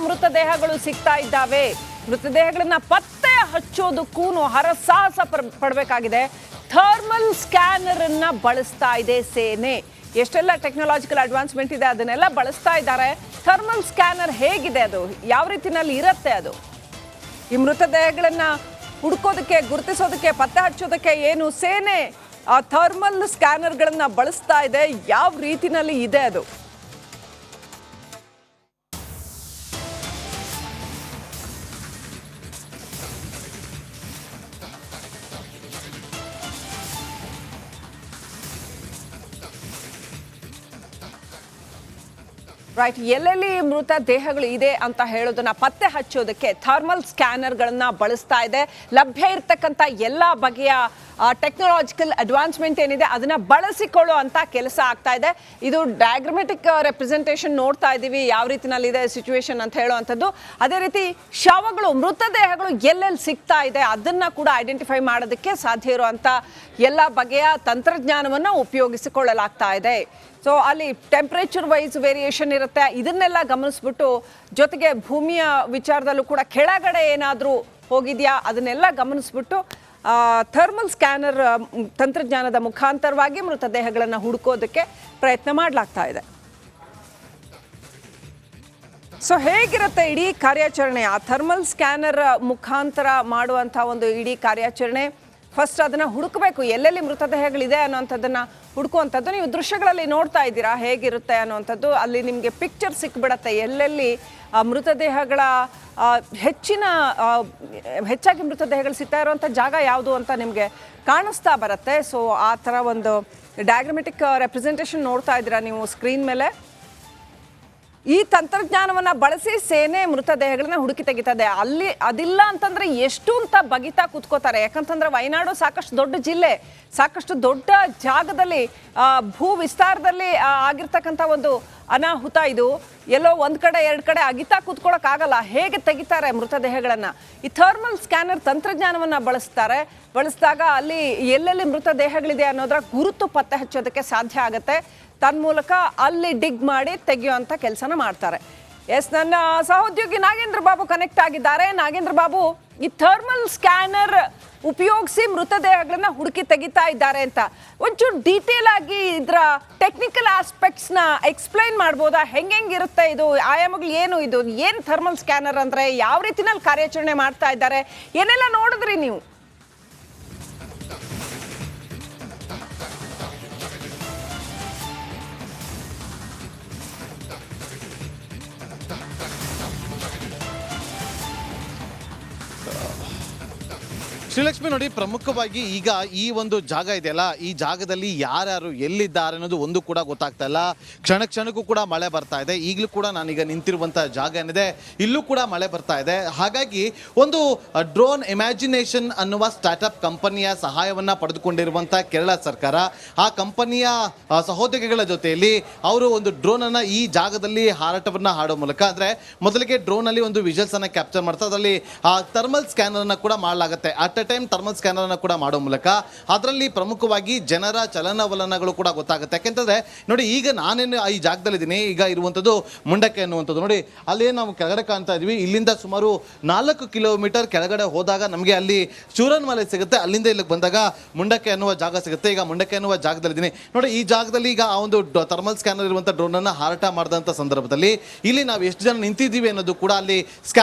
ಮೃತದೇಹಗಳು ಸಿಗ್ತಾ ಇದ್ದಾವೆ. ಮೃತದೇಹಗಳನ್ನ ಪತ್ತೆ ಹಚ್ಚೋದಕ್ಕೂ ಹರಸಾಹಸ ಪಡಬೇಕಾಗಿದೆ. ಥರ್ಮಲ್ ಸ್ಕ್ಯಾನರ್ ಅನ್ನ ಬಳಸ್ತಾ ಇದೆ ಸೇನೆ. ಎಷ್ಟೆಲ್ಲ ಟೆಕ್ನಾಲಜಿಕಲ್ ಅಡ್ವಾನ್ಸ್ಮೆಂಟ್ ಇದೆ ಅದನ್ನೆಲ್ಲ ಬಳಸ್ತಾ ಇದ್ದಾರೆ. ಥರ್ಮಲ್ ಸ್ಕ್ಯಾನರ್ ಹೇಗಿದೆ, ಅದು ಯಾವ ರೀತಿನಲ್ಲಿ ಇರುತ್ತೆ, ಅದು ಈ ಮೃತದೇಹಗಳನ್ನ ಹುಡುಕೋದಕ್ಕೆ, ಗುರುತಿಸೋದಕ್ಕೆ, ಪತ್ತೆ ಹಚ್ಚೋದಕ್ಕೆ ಏನು ಸೇನೆ ಆ ಥರ್ಮಲ್ ಸ್ಕ್ಯಾನರ್ಗಳನ್ನ ಬಳಸ್ತಾ ಇದೆ, ಯಾವ ರೀತಿನಲ್ಲಿ ಇದೆ ಅದು? ರೈಟ್, ಎಲ್ಲೆಲ್ಲಿ ಮೃತ ದೇಹಗಳು ಇದೆ ಅಂತ ಹೇಳೋದನ್ನ ಪತ್ತೆ ಹಚ್ಚೋದಕ್ಕೆ ಥರ್ಮಲ್ ಸ್ಕ್ಯಾನರ್ಗಳನ್ನ ಬಳಸ್ತಾ ಇದೆ. ಲಭ್ಯ ಇರತಕ್ಕಂಥ ಎಲ್ಲ ಬಗೆಯ ಟೆಕ್ನಾಲಜಿಕಲ್ ಅಡ್ವಾನ್ಸ್ಮೆಂಟ್ ಏನಿದೆ ಅದನ್ನ ಬಳಸಿಕೊಳ್ಳೋ ಅಂತ ಕೆಲಸ ಆಗ್ತಾ ಇದೆ. ಇದು ಡಯಾಗ್ರಮೆಟಿಕ್ ರೆಪ್ರೆಸೆಂಟೇಷನ್ ನೋಡ್ತಾ ಇದ್ದೀವಿ, ಯಾವ ರೀತಿನಲ್ಲಿದೆ ಸಿಚುವೇಶನ್ ಅಂತ ಹೇಳುವಂಥದ್ದು. ಅದೇ ರೀತಿ ಶವಗಳು, ಮೃತದೇಹಗಳು ಎಲ್ಲೆಲ್ಲಿ ಸಿಗ್ತಾ ಇದೆ ಅದನ್ನ ಕೂಡ ಐಡೆಂಟಿಫೈ ಮಾಡೋದಕ್ಕೆ ಸಾಧ್ಯ ಇರುವಂಥ ಎಲ್ಲ ಬಗೆಯ ತಂತ್ರಜ್ಞಾನವನ್ನು ಉಪಯೋಗಿಸಿಕೊಳ್ಳಲಾಗ್ತಾ ಇದೆ. ಸೊ ಅಲ್ಲಿ ಟೆಂಪ್ರೇಚರ್ ವೈಸ್ ವೇರಿಯೇಷನ್ ಇರುತ್ತೆ, ಇದನ್ನೆಲ್ಲ ಗಮನಿಸ್ಬಿಟ್ಟು, ಜೊತೆಗೆ ಭೂಮಿಯ ವಿಚಾರದಲ್ಲೂ ಕೂಡ ಕೆಳಗಡೆ ಏನಾದರೂ ಹೋಗಿದೆಯಾ ಅದನ್ನೆಲ್ಲ ಗಮನಿಸ್ಬಿಟ್ಟು ಥರ್ಮಲ್ ಸ್ಕ್ಯಾನರ್ ತಂತ್ರಜ್ಞಾನದ ಮುಖಾಂತರವಾಗಿ ಮೃತದೇಹಗಳನ್ನು ಹುಡುಕೋದಕ್ಕೆ ಪ್ರಯತ್ನ ಮಾಡಲಾಗ್ತಾ ಇದೆ. ಸೊ ಹೇಗಿರುತ್ತೆ ಇಡೀ ಕಾರ್ಯಾಚರಣೆ? ಆ ಥರ್ಮಲ್ ಸ್ಕ್ಯಾನರ್ ಮುಖಾಂತರ ಮಾಡುವಂಥ ಒಂದು ಇಡೀ ಕಾರ್ಯಾಚರಣೆ, ಫಸ್ಟ್ ಅದನ್ನು ಹುಡುಕಬೇಕು, ಎಲ್ಲೆಲ್ಲಿ ಮೃತದೇಹಗಳಿದೆ ಅನ್ನೋಂಥದ್ದನ್ನು ಹುಡುಕುವಂಥದ್ದು. ನೀವು ದೃಶ್ಯಗಳಲ್ಲಿ ನೋಡ್ತಾ ಇದ್ದೀರಾ ಹೇಗಿರುತ್ತೆ ಅನ್ನೋವಂಥದ್ದು. ಅಲ್ಲಿ ನಿಮಗೆ ಪಿಕ್ಚರ್ ಸಿಕ್ಬಿಡತ್ತೆ, ಎಲ್ಲೆಲ್ಲಿ ಮೃತದೇಹಗಳ ಹೆಚ್ಚಾಗಿ ಮೃತದೇಹಗಳು ಸಿಗ್ತಾ ಇರುವಂಥ ಜಾಗ ಯಾವುದು ಅಂತ ನಿಮಗೆ ಕಾಣಿಸ್ತಾ ಬರುತ್ತೆ. ಸೊ ಆ ಥರ ಒಂದು ಡಯಾಗ್ರಮೆಟಿಕ್ ರೆಪ್ರೆಸೆಂಟೇಷನ್ ನೋಡ್ತಾ ಇದ್ದೀರಾ ನೀವು ಸ್ಕ್ರೀನ್ ಮೇಲೆ. ಈ ತಂತ್ರಜ್ಞಾನವನ್ನು ಬಳಸಿ ಸೇನೆ ಮೃತದೇಹಗಳನ್ನ ಹುಡುಕಿ ತೆಗಿತದೆ. ಅಲ್ಲಿ ಅದಿಲ್ಲ ಅಂತಂದ್ರೆ ಎಷ್ಟು ಅಂತ ಬಗಿತಾ ಕೂತ್ಕೋತಾರೆ. ಯಾಕಂತಂದ್ರೆ ವಯನಾಡು ಸಾಕಷ್ಟು ದೊಡ್ಡ ಜಿಲ್ಲೆ, ಸಾಕಷ್ಟು ದೊಡ್ಡ ಜಾಗದಲ್ಲಿ, ಭೂ ವಿಸ್ತಾರದಲ್ಲಿ ಆಗಿರ್ತಕ್ಕಂಥ ಒಂದು ಅನಾಹುತ ಇದು. ಎಲ್ಲೋ ಒಂದು ಕಡೆ ಎರಡು ಕಡೆ ಅಗಿತಾ ಕೂತ್ಕೊಳ್ಳೋಕ್ಕಾಗಲ್ಲ. ಹೇಗೆ ತೆಗಿತಾರೆ ಮೃತದೇಹಗಳನ್ನು? ಈ ಥರ್ಮಲ್ ಸ್ಕ್ಯಾನರ್ ತಂತ್ರಜ್ಞಾನವನ್ನು ಬಳಸಿದಾಗ ಅಲ್ಲಿ ಎಲ್ಲೆಲ್ಲಿ ಮೃತದೇಹಗಳಿದೆ ಅನ್ನೋದರ ಗುರುತು ಪತ್ತೆ ಹಚ್ಚೋದಕ್ಕೆ ಸಾಧ್ಯ ಆಗುತ್ತೆ. ತನ್ಮೂಲಕ ಅಲ್ಲಿ ಡಿಗ್ ಮಾಡಿ ತೆಗೆಯುವಂಥ ಕೆಲಸನ ಮಾಡ್ತಾರೆ. ಎಸ್, ನನ್ನ ಸಹೋದ್ಯೋಗಿ ನಾಗೇಂದ್ರ ಬಾಬು ಕನೆಕ್ಟ್ ಆಗಿದ್ದಾರೆ. ನಾಗೇಂದ್ರ ಬಾಬು, ಈ ಥರ್ಮಲ್ ಸ್ಕ್ಯಾನರ್ ಉಪಯೋಗಿಸಿ ಮೃತದೇಹಗಳನ್ನ ಹುಡುಕಿ ತೆಗಿತಾ ಇದ್ದಾರೆ ಅಂತ ಒಂಚೂರು ಡೀಟೇಲ್ ಆಗಿ ಇದರ ಟೆಕ್ನಿಕಲ್ ಆಸ್ಪೆಕ್ಟ್ಸ್ನ ಎಕ್ಸ್ಪ್ಲೈನ್ ಮಾಡ್ಬೋದಾ? ಹೆಂಗಿರುತ್ತೆ ಇದು, ಆಯಾಮಗಳು ಏನು, ಇದು ಏನು ಥರ್ಮಲ್ ಸ್ಕ್ಯಾನರ್ ಅಂದರೆ, ಯಾವ ರೀತಿನಲ್ಲಿ ಕಾರ್ಯಾಚರಣೆ ಮಾಡ್ತಾ ಇದ್ದಾರೆ, ಏನೆಲ್ಲ ನೋಡಿದ್ರಿ ನೀವು? ಶ್ರೀಲಕ್ಷ್ಮಿ, ನೋಡಿ, ಪ್ರಮುಖವಾಗಿ ಈಗ ಈ ಒಂದು ಜಾಗ ಇದೆಯಲ್ಲ, ಈ ಜಾಗದಲ್ಲಿ ಯಾರ್ಯಾರು ಎಲ್ಲಿದ್ದಾರೆ ಅನ್ನೋದು ಒಂದು ಕೂಡ ಗೊತ್ತಾಗ್ತಾ ಇಲ್ಲ. ಕ್ಷಣಕ್ಕೂ ಕೂಡ ಮಳೆ ಬರ್ತಾ ಇದೆ. ಈಗಲೂ ಕೂಡ ನಾನೀಗ ನಿಂತಿರುವಂಥ ಜಾಗ ಏನಿದೆ ಇಲ್ಲೂ ಕೂಡ ಮಳೆ ಬರ್ತಾ ಇದೆ. ಹಾಗಾಗಿ ಒಂದು ಡ್ರೋನ್ ಇಮ್ಯಾಜಿನೇಷನ್ ಅನ್ನುವ ಸ್ಟಾರ್ಟಪ್ ಕಂಪನಿಯ ಸಹಾಯವನ್ನು ಪಡೆದುಕೊಂಡಿರುವಂಥ ಕೇರಳ ಸರ್ಕಾರ, ಆ ಕಂಪನಿಯ ಸಹೋದ್ಯೋಗಿಗಳ ಜೊತೆಯಲ್ಲಿ ಅವರು ಒಂದು ಡ್ರೋನನ್ನು ಈ ಜಾಗದಲ್ಲಿ ಹಾರಾಟವನ್ನು ಮಾಡೋ ಮೂಲಕ, ಅಂದರೆ ಮೊದಲಿಗೆ ಡ್ರೋನಲ್ಲಿ ಒಂದು ವಿಜುವಲ್ಸನ್ನು ಕ್ಯಾಪ್ಚರ್ ಮಾಡ್ತಾ ಅದರಲ್ಲಿ ಆ ಥರ್ಮಲ್ ಸ್ಕ್ಯಾನರನ್ನು ಕೂಡ ಮಾಡಲಾಗುತ್ತೆ. ಅಟ್ ಟೈಮ್ ಥರ್ಮಲ್ ಸ್ಕ್ಯಾನರ್ನ ಕೂಡ ಮಾಡೋ ಮೂಲಕ ಅದರಲ್ಲಿ ಪ್ರಮುಖವಾಗಿ ಜನರ ಚಲನವಲನಗಳು ಕೂಡ ಗೊತ್ತಾಗುತ್ತೆ. ಯಾಕೆಂತಂದ್ರೆ ನೋಡಿ, ಈಗ ನಾನೇನು ಈ ಜಾಗದಲ್ಲಿದ್ದೀನಿ, ಈಗ ಇರುವಂಥದ್ದು ಮುಂಡಕ್ಕೆ ಅನ್ನುವಂಥದ್ದು. ನೋಡಿ, ಅಲ್ಲಿ ನಾವು ಕೆಳಗಡೆ ಕಾಣ್ತಾ ಇದ್ವಿ. ಇಲ್ಲಿಂದ ಸುಮಾರು 4 ಕಿಲೋಮೀಟರ್ ಕೆಳಗಡೆ ಹೋದಾಗ ನಮಗೆ ಅಲ್ಲಿ ಚೂರನ್ ಮಲೆ ಸಿಗುತ್ತೆ. ಅಲ್ಲಿಂದ ಇಲ್ಲಿಗೆ ಬಂದಾಗ ಮುಂಡಕ್ಕೆ ಅನ್ನುವ ಜಾಗ ಸಿಗುತ್ತೆ. ಈಗ ಮುಂಡಕ್ಕೆ ಅನ್ನುವ ಜಾಗದಲ್ಲಿದ್ದೀನಿ ನೋಡಿ. ಈ ಜಾಗದಲ್ಲಿ ಈಗ ಆ ಒಂದು ಥರ್ಮಲ್ ಸ್ಕ್ಯಾನರ್ ಇರುವಂಥ ಡ್ರೋನನ್ನು ಹಾರಾಟ ಮಾಡಿದಂಥ ಸಂದರ್ಭದಲ್ಲಿ ಇಲ್ಲಿ ನಾವು ಎಷ್ಟು ಜನ ನಿಂತಿದ್ದೀವಿ ಅನ್ನೋದು ಕೂಡ ಅಲ್ಲಿ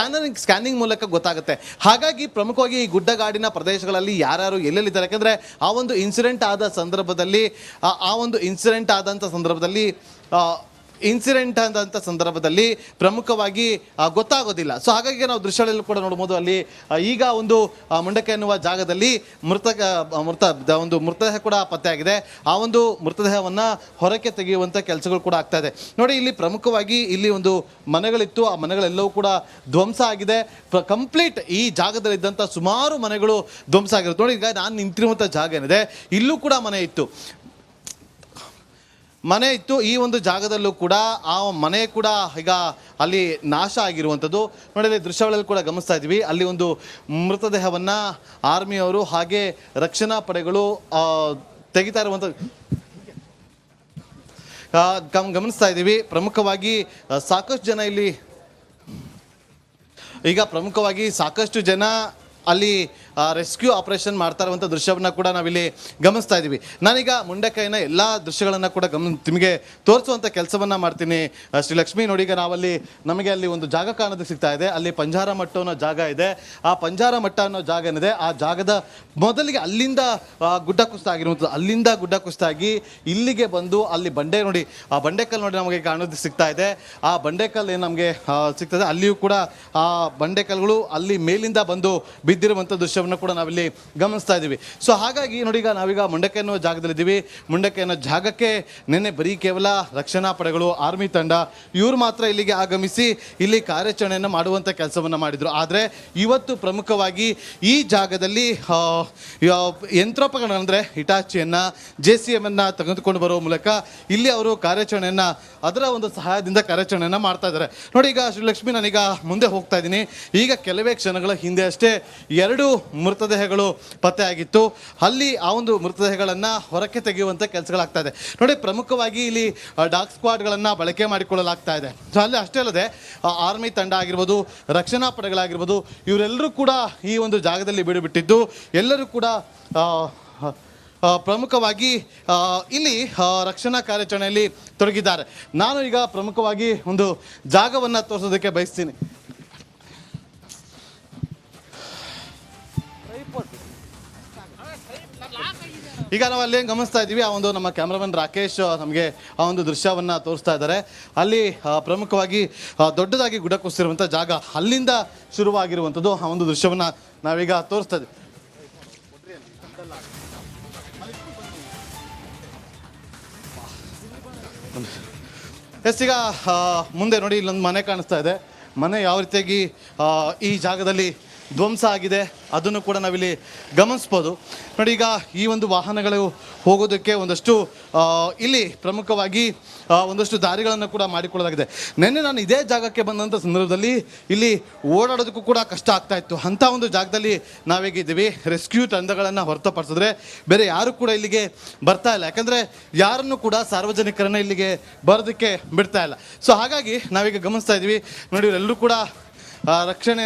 ಸ್ಕ್ಯಾನಿಂಗ್ ಮೂಲಕ ಗೊತ್ತಾಗುತ್ತೆ. ಹಾಗಾಗಿ ಪ್ರಮುಖವಾಗಿ ಈ ಗುಡ್ಡಗಾಡಿನ ಪ್ರದೇಶಗಳಲ್ಲಿ ಯಾರ್ಯಾರು ಎಲ್ಲೆಲ್ಲಿದ್ದಾರೆ, ಯಾಕಂದರೆ ಆ ಒಂದು ಇನ್ಸಿಡೆಂಟ್ ಆದ ಸಂದರ್ಭದಲ್ಲಿ ಪ್ರಮುಖವಾಗಿ ಗೊತ್ತಾಗೋದಿಲ್ಲ. ಸೊ ಹಾಗಾಗಿ ನಾವು ದೃಶ್ಯಗಳಲ್ಲಿ ಕೂಡ ನೋಡ್ಬೋದು. ಅಲ್ಲಿ ಈಗ ಒಂದು ಮುಂಡಕ್ಕೆ ಅನ್ನುವ ಜಾಗದಲ್ಲಿ ಒಂದು ಮೃತದೇಹ ಕೂಡ ಪತ್ತೆಯಾಗಿದೆ. ಆ ಒಂದು ಮೃತದೇಹವನ್ನು ಹೊರಕ್ಕೆ ತೆಗೆಯುವಂಥ ಕೆಲಸಗಳು ಕೂಡ ಆಗ್ತಾ ಇದೆ. ನೋಡಿ, ಇಲ್ಲಿ ಪ್ರಮುಖವಾಗಿ ಇಲ್ಲಿ ಒಂದು ಮನೆಗಳಿತ್ತು, ಆ ಮನೆಗಳೆಲ್ಲವೂ ಕೂಡ ಧ್ವಂಸ ಆಗಿದೆ. ಕಂಪ್ಲೀಟ್ ಈ ಜಾಗದಲ್ಲಿದ್ದಂಥ ಸುಮಾರು ಮನೆಗಳು ಧ್ವಂಸ ಆಗಿರುತ್ತೆ. ನೋಡಿ, ಈಗ ನಾನು ನಿಂತಿರುವಂಥ ಜಾಗ ಏನಿದೆ ಇಲ್ಲೂ ಕೂಡ ಮನೆ ಇತ್ತು. ಈ ಒಂದು ಜಾಗದಲ್ಲೂ ಕೂಡ ಆ ಮನೆ ಕೂಡ ಈಗ ಅಲ್ಲಿ ನಾಶ ಆಗಿರುವಂಥದ್ದು ನೋಡಿ. ದೃಶ್ಯಗಳಲ್ಲಿ ಕೂಡ ಗಮನಿಸ್ತಾ ಇದ್ವಿ. ಅಲ್ಲಿ ಒಂದು ಮೃತದೇಹವನ್ನು ಆರ್ಮಿಯವರು ಹಾಗೆ ರಕ್ಷಣಾ ಪಡೆಗಳು ತೆಗಿತಾ ಇರುವಂಥದ್ದು ಗಮನಿಸ್ತಾ ಇದ್ದೀವಿ. ಪ್ರಮುಖವಾಗಿ ಸಾಕಷ್ಟು ಜನ ಇಲ್ಲಿ ಈಗ ಪ್ರಮುಖವಾಗಿ ಸಾಕಷ್ಟು ಜನ ಅಲ್ಲಿ ರೆಸ್ಕ್ಯೂ ಆಪರೇಷನ್ ಮಾಡ್ತಾ ಇರುವಂಥ ದೃಶ್ಯವನ್ನು ಕೂಡ ನಾವಿಲ್ಲಿ ಗಮನಿಸ್ತಾ ಇದ್ದೀವಿ. ನಾನೀಗ ಮುಂಡೆಕೈನ ಎಲ್ಲ ದೃಶ್ಯಗಳನ್ನು ಕೂಡ ನಿಮಗೆ ತೋರಿಸುವಂಥ ಕೆಲಸವನ್ನು ಮಾಡ್ತೀನಿ. ಶ್ರೀಲಕ್ಷ್ಮಿ ನೋಡಿ, ಈಗ ನಾವಲ್ಲಿ ನಮಗೆ ಅಲ್ಲಿ ಒಂದು ಜಾಗ ಕಾಣೋದಕ್ಕೆ ಸಿಗ್ತಾ ಇದೆ. ಅಲ್ಲಿ ಪಂಜಾರ ಮಟ್ಟ ಅನ್ನೋ ಜಾಗ ಇದೆ. ಆ ಪಂಜಾರ ಮಟ್ಟ ಅನ್ನೋ ಜಾಗ ಏನಿದೆ, ಆ ಜಾಗದ ಮೊದಲಿಗೆ ಅಲ್ಲಿಂದ ಗುಡ್ಡ ಕುಸಿತ ಆಗಿರುವಂಥದ್ದು. ಅಲ್ಲಿಂದ ಗುಡ್ಡ ಕುಸಿತ ಆಗಿ ಇಲ್ಲಿಗೆ ಬಂದು ಅಲ್ಲಿ ಬಂಡೆ ನೋಡಿ, ಆ ಬಂಡೆಕಲ್ಲು ನೋಡಿ ನಮಗೆ ಕಾಣೋದಕ್ಕೆ ಸಿಗ್ತಾ ಇದೆ. ಆ ಬಂಡೆಕಲ್ಲು ಏನು ನಮಗೆ ಸಿಗ್ತದೆ, ಅಲ್ಲಿಯೂ ಕೂಡ ಆ ಬಂಡೆಕಲ್ಲುಗಳು ಅಲ್ಲಿ ಮೇಲಿಂದ ಬಂದು ಬಿದ್ದಿರುವಂಥ ದೃಶ್ಯವನ್ನು ಕೂಡ ನಾವಿಲ್ಲಿ ಗಮನಿಸ್ತಾ ಇದ್ದೀವಿ. ಸೊ ಹಾಗಾಗಿ ನೋಡಿ, ಈಗ ನಾವೀಗ ಮುಂಡಕೆ ಅನ್ನೋ ಜಾಗದಲ್ಲಿದ್ದೀವಿ. ಮುಂಡಕೆ ಅನ್ನೋ ಜಾಗಕ್ಕೆ ನಿನ್ನೆ ಬರೀ ಕೇವಲ ರಕ್ಷಣಾ ಪಡೆಗಳು, ಆರ್ಮಿ ತಂಡ ಇವರು ಮಾತ್ರ ಇಲ್ಲಿಗೆ ಆಗಮಿಸಿ ಇಲ್ಲಿ ಕಾರ್ಯಾಚರಣೆಯನ್ನು ಮಾಡುವಂಥ ಕೆಲಸವನ್ನು ಮಾಡಿದರು. ಆದರೆ ಇವತ್ತು ಪ್ರಮುಖವಾಗಿ ಈ ಜಾಗದಲ್ಲಿ ಯಂತ್ರೋಪಕರಣ ಅಂದರೆ ಹಿಟಾಚಿಯನ್ನು, JCM ಅನ್ನು ತೆಗೆದುಕೊಂಡು ಬರುವ ಮೂಲಕ ಇಲ್ಲಿ ಅವರು ಕಾರ್ಯಾಚರಣೆಯನ್ನು ಅದರ ಒಂದು ಸಹಾಯದಿಂದ ಕಾರ್ಯಾಚರಣೆಯನ್ನು ಮಾಡ್ತಾ ಇದ್ದಾರೆ. ನೋಡಿ, ಈಗ ಶ್ರೀಲಕ್ಷ್ಮಿ, ನಾನೀಗ ಮುಂದೆ ಹೋಗ್ತಾ ಇದ್ದೀನಿ. ಈಗ ಕೆಲವೇ ಕ್ಷಣಗಳ ಹಿಂದೆ ಅಷ್ಟೇ 2 ಮೃತದೇಹಗಳು ಪತ್ತೆ ಆಗಿತ್ತು. ಅಲ್ಲಿ ಆ ಒಂದು ಮೃತದೇಹಗಳನ್ನು ಹೊರಕ್ಕೆ ತೆಗೆಯುವಂಥ ಕೆಲಸಗಳಾಗ್ತಾ ಇದೆ. ನೋಡಿ, ಪ್ರಮುಖವಾಗಿ ಇಲ್ಲಿ ಡಾಗ್ ಸ್ಕ್ವಾಡ್ಗಳನ್ನು ಬಳಕೆ ಮಾಡಿಕೊಳ್ಳಲಾಗ್ತಾ ಇದೆ. ಸೊ ಅಲ್ಲಿ ಅಷ್ಟೇ ಅಲ್ಲದೆ ಆರ್ಮಿ ತಂಡ ಆಗಿರ್ಬೋದು, ರಕ್ಷಣಾ ಪಡೆಗಳಾಗಿರ್ಬೋದು, ಇವರೆಲ್ಲರೂ ಕೂಡ ಈ ಒಂದು ಜಾಗದಲ್ಲಿ ಬೀಡುಬಿಟ್ಟಿದ್ದು ಎಲ್ಲರೂ ಕೂಡ ಪ್ರಮುಖವಾಗಿ ಇಲ್ಲಿ ರಕ್ಷಣಾ ಕಾರ್ಯಾಚರಣೆಯಲ್ಲಿ ತೊಡಗಿದ್ದಾರೆ. ನಾನು ಈಗ ಪ್ರಮುಖವಾಗಿ ಒಂದು ಜಾಗವನ್ನು ತೋರಿಸೋದಕ್ಕೆ ಬಯಸ್ತೀನಿ. ಈಗ ನಾವು ಅಲ್ಲಿ ಗಮನಿಸ್ತಾ ಇದ್ದೀವಿ, ಆ ಒಂದು ನಮ್ಮ ಕ್ಯಾಮ್ರಾಮನ್ ರಾಕೇಶ್ ನಮಗೆ ಆ ಒಂದು ದೃಶ್ಯವನ್ನು ತೋರಿಸ್ತಾ ಇದ್ದಾರೆ. ಅಲ್ಲಿ ಪ್ರಮುಖವಾಗಿ ದೊಡ್ಡದಾಗಿ ಗುಡ್ಡ ಕುಸಿರುವಂಥ ಜಾಗ, ಅಲ್ಲಿಂದ ಶುರುವಾಗಿರುವಂಥದ್ದು ಆ ಒಂದು ದೃಶ್ಯವನ್ನು ನಾವೀಗ ತೋರಿಸ್ತಾ ಇದ್ದೀವಿ. ಈಗ ಮುಂದೆ ನೋಡಿ, ಇಲ್ಲೊಂದು ಮನೆ ಕಾಣಿಸ್ತಾ ಇದೆ. ಮನೆ ಯಾವ ರೀತಿಯಾಗಿ ಈ ಜಾಗದಲ್ಲಿ ಧ್ವಂಸ ಆಗಿದೆ ಅದನ್ನು ಕೂಡ ನಾವಿಲ್ಲಿ ಗಮನಿಸ್ಬೋದು. ನೋಡಿ, ಈಗ ಈ ಒಂದು ವಾಹನಗಳು ಹೋಗೋದಕ್ಕೆ ಒಂದಷ್ಟು ಇಲ್ಲಿ ಪ್ರಮುಖವಾಗಿ ಒಂದಷ್ಟು ದಾರಿಗಳನ್ನು ಕೂಡ ಮಾಡಿಕೊಳ್ಳಲಾಗಿದೆ. ನಿನ್ನೆ ನಾನು ಇದೇ ಜಾಗಕ್ಕೆ ಬಂದಂಥ ಸಂದರ್ಭದಲ್ಲಿ ಇಲ್ಲಿ ಓಡಾಡೋದಕ್ಕೂ ಕೂಡ ಕಷ್ಟ ಆಗ್ತಾ ಇತ್ತು. ಅಂಥ ಒಂದು ಜಾಗದಲ್ಲಿ ನಾವೇಗಿದ್ದೀವಿ. ರೆಸ್ಕ್ಯೂ ತಂಡಗಳನ್ನು ಹೊರತುಪಡಿಸಿದ್ರೆ ಬೇರೆ ಯಾರು ಕೂಡ ಇಲ್ಲಿಗೆ ಬರ್ತಾ ಇಲ್ಲ. ಯಾಕಂದರೆ ಯಾರನ್ನು ಕೂಡ ಸಾರ್ವಜನಿಕರನ್ನು ಇಲ್ಲಿಗೆ ಬರೋದಕ್ಕೆ ಬಿಡ್ತಾ ಇಲ್ಲ. ಸೊ ಹಾಗಾಗಿ ನಾವೀಗ ಗಮನಿಸ್ತಾ ಇದ್ದೀವಿ. ನೋಡಿ, ಇವರೆಲ್ಲರೂ ಕೂಡ रक्षण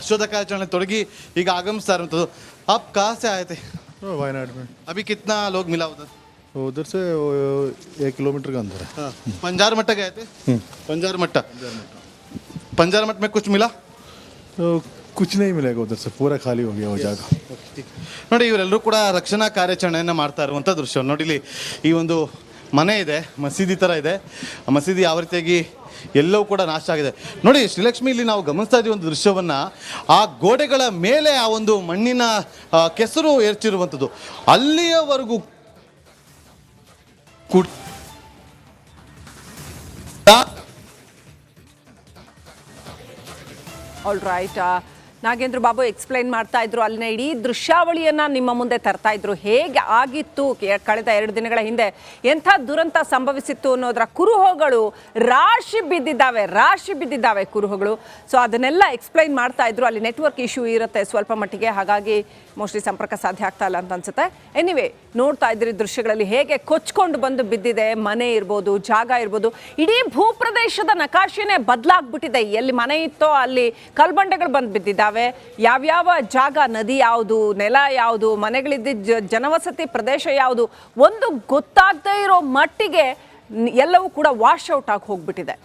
शोध कार्याचरण ತೊಡಗಿ ಈಗ ಆಗಮಿಸ್ತಾ ಇರುವಂತದ್ದು. आप कहाँ से आए थे? वायनाड में। अभी कितना लोग मिला उधर? उधर से 1 किलोमीटर का अंदर है। पंजार मट्टा गए थे? पंजार मट्टा में कुछ मिला? तो कुछ नहीं मिलेगा उधर से, पूरा खाली हो गया वो ಜಾಗ. ನೋಡಿ, ಇವರೆಲ್ಲರೂ ಕೂಡ ರಕ್ಷಣಾ ಕಾರ್ಯಾಚರಣೆಯನ್ನು ಮಾಡ್ತಾ ಇರುವಂಥ ದೃಶ್ಯ. ನೋಡಿ, ಇಲ್ಲಿ ಈ ಒಂದು ಮನೆ ಇದೆ, ಮಸೀದಿ ಥರ ಇದೆ. ಮಸೀದಿ ಯಾವ ರೀತಿಯಾಗಿ ಎಲ್ಲವೂ ಕೂಡ ನಾಶ ಆಗಿದೆ. ನೋಡಿ ಶ್ರೀಲಕ್ಷ್ಮಿ, ಇಲ್ಲಿ ನಾವು ಗಮನಿಸ್ತಾ ಇದ್ದೀವಿ ಒಂದು ದೃಶ್ಯವನ್ನು. ಆ ಗೋಡೆಗಳ ಮೇಲೆ ಆ ಒಂದು ಮಣ್ಣಿನ ಕೆಸರು ಏರ್ಚಿರುವಂಥದ್ದು ಅಲ್ಲಿಯವರೆಗೂ all right. Nagendra Babu explain ಮಾಡ್ತಾ ಇದ್ರು. ಅಲ್ಲಿನ ಇಡೀ ದೃಶ್ಯಾವಳಿಯನ್ನ ನಿಮ್ಮ ಮುಂದೆ ತರ್ತಾ ಇದ್ರು. ಹೇಗೆ ಆಗಿತ್ತು ಕಳೆದ 2 ದಿನಗಳ ಹಿಂದೆ, ಎಂಥ ದುರಂತ ಸಂಭವಿಸಿತ್ತು ಅನ್ನೋದರ ಕುರುಹುಗಳು ರಾಶಿ ಬಿದ್ದಿದ್ದಾವೆ ಕುರುಹುಗಳು. ಸೊ ಅದನ್ನೆಲ್ಲ ಎಕ್ಸ್ಪ್ಲೈನ್ ಮಾಡ್ತಾ ಇದ್ರು. ಅಲ್ಲಿ ನೆಟ್ವರ್ಕ್ ಇಶ್ಯೂ ಇರುತ್ತೆ ಸ್ವಲ್ಪ ಮಟ್ಟಿಗೆ, ಹಾಗಾಗಿ ಮೋಸ್ಟ್ಲಿ ಸಂಪರ್ಕ ಸಾಧ್ಯ ಆಗ್ತಾ ಇಲ್ಲ ಅಂತ ಅನ್ಸುತ್ತೆ. ಎನಿವೆ, ನೋಡ್ತಾ ಇದ್ರಿ ದೃಶ್ಯಗಳಲ್ಲಿ ಹೇಗೆ ಕೊಚ್ಕೊಂಡು ಬಂದು ಬಿದ್ದಿದೆ ಮನೆ ಇರ್ಬೋದು, ಜಾಗ ಇರ್ಬೋದು. ಇಡೀ ಭೂಪ್ರದೇಶದ ನಕಾಶೆನೇ ಬದಲಾಗ್ಬಿಟ್ಟಿದೆ. ಎಲ್ಲಿ ಮನೆ ಇತ್ತೋ ಅಲ್ಲಿ ಕಲ್ಬಂಡೆಗಳು ಬಂದು ಬಿದ್ದಿದ್ದಾವೆ. ಯಾವ್ಯಾವ ಜಾಗ, ನದಿ ಯಾವುದು, ನೆಲ ಯಾವುದು, ಮನೆಗಳಿದ್ದ ಜನವಸತಿ ಪ್ರದೇಶ ಯಾವುದು, ಒಂದು ಗೊತ್ತಾಗದೇ ಇರೋ ಮಟ್ಟಿಗೆ ಎಲ್ಲವೂ ಕೂಡ ವಾಶ್ ಔಟ್ ಆಗಿ ಹೋಗ್ಬಿಟ್ಟಿದೆ.